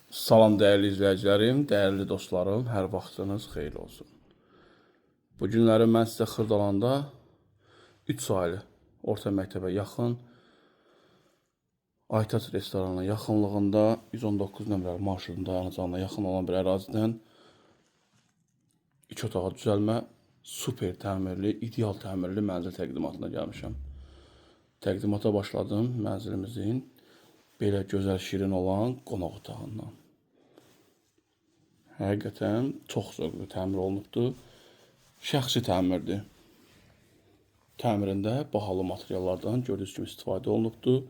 Salam dəyərli izləyicilərim, dəyərli dostlarım, hər vaxtınız xeyir olsun. Bu günləri mən sizə Xırdalanda 3 saylı orta məktəbə yaxın Aytaç restoranına yaxınlığında 119 nömrəli marşrutun dayanacağına yaxın olan bir ərazidən 2 otağa düzəlmə, super təmirli, ideal təmirli mənzil təqdimatına gəlmişəm. Təqdimata başladım mənzilimizin belə gözəl şirin olan qonaq otağından. Həqiqətən çox zövqlü təmir olunubdur. Şəxsi təmirdir. Təmirində bahalı materiallardan gördüyünüz kimi istifadə olunubdur.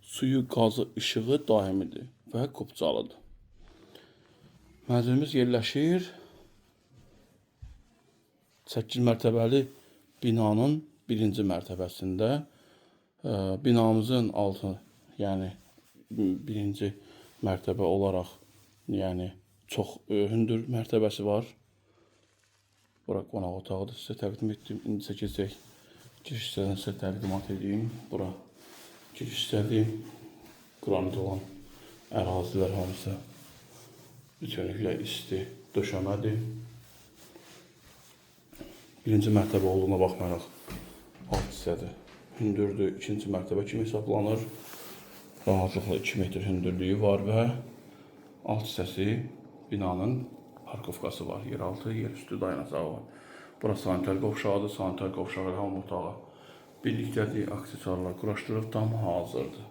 Suyu, qazı, işığı daimidir və qubcalıdır. Mənzilimiz yerləşir 8 mərtəbəli binanın 1-ci mərtəbəsində. Binamızın altı, yəni 1-ci mərtəbə olaraq, yəni çox hündür mərtəbəsi var. Bura qonaq otağıdır, sizə təqdim etdim. İndi isə keçək giriş hissəsini sizə təqdimat edeyim. Bura giriş hissədir. Qranit olan ərazilər hamısı bütünlüklə isti döşəmədir. 1-ci mərtəbə olduğuna baxmayaraq alt hissədir. Hündürdür, 2-ci mərtəbə kimi hesablanır. Rahatlıqla 2 metr hündürlüyü var və alt hissəsi binanın parkovkası var. Yeraltı, yerüstü dayanacağı var. Burası sanitar qovşağıdır. Sanitar qovşağı ilə hamı otağı birlikdədir. Aksesuarlar quraşdırıb tam hazırdır.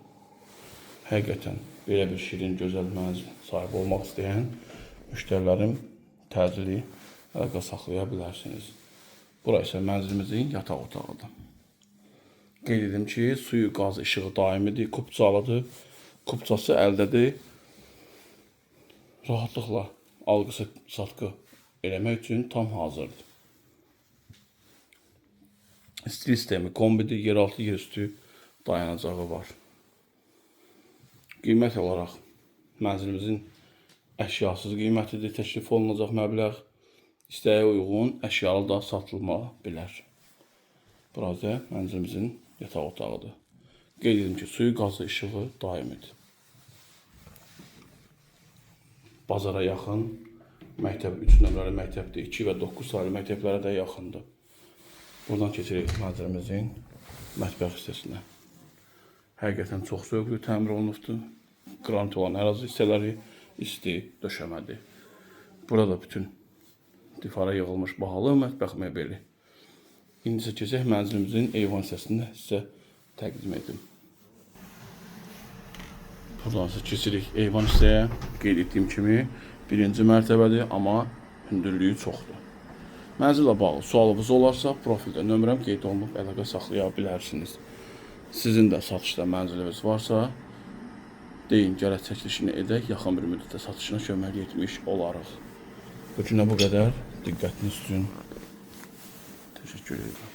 Həqiqətən belə bir şirin, gözəl mənzil sahibi olmaq istəyən müştərilərim təcili əlaqə saxlaya bilərsiniz. Bura isə mənzilimizin yataq otağıdır. Qeyd edim ki, suyu, qazı, işığı daimidir, kubcalıdır. Kubcası əldədir. Rahatlıqla alqı-satqı eləmək üçün tam hazırdır. Stil sistemi kombidir, yeraltı, yerüstü dayanacağı var. Qiymət olaraq mənzilimizin əşyasız qiymətidir, təklif olunacaq məbləğ. İstəyə uyğun əşyalı da satılma bilər. Burada mənzilimizin yataq otağıdır. Qeyd edim ki, suyu, qazı, işığı daimidir. Bazara yaxın məktəb 3 nömrəli məktəbdir, 2 və 9 saylı məktəblərə də yaxındır. Buradan keçirik mənzilimizin mətbəx hissəsinə. Həqiqətən çox zövqlü təmir olunubdur. Qranit olan ərazi hissələri isti döşəmədir. Burada bütün divara yığılmış bahalı mətbəx mebeli. İndi isə keçək mənzilimizin eyvan hissəsini sizə təqdim edim. Buradan isə keçirik eyvan hissəyə. Qeyd etdiyim kimi 1-ci mərtəbədir, amma hündürlüyü çoxdur. Mənzillə bağlı sualınız olarsa, profildə nömrəm qeyd olunub əlaqə saxlaya bilərsiniz. Sizin də satışda mənziliniz varsa, deyin, gələk çəkilişini edək, yaxın bir müddətdə satışına kömək etmiş olarıq. Bu günə bu qədər. Diqqətiniz üçün təşəkkür edirəm.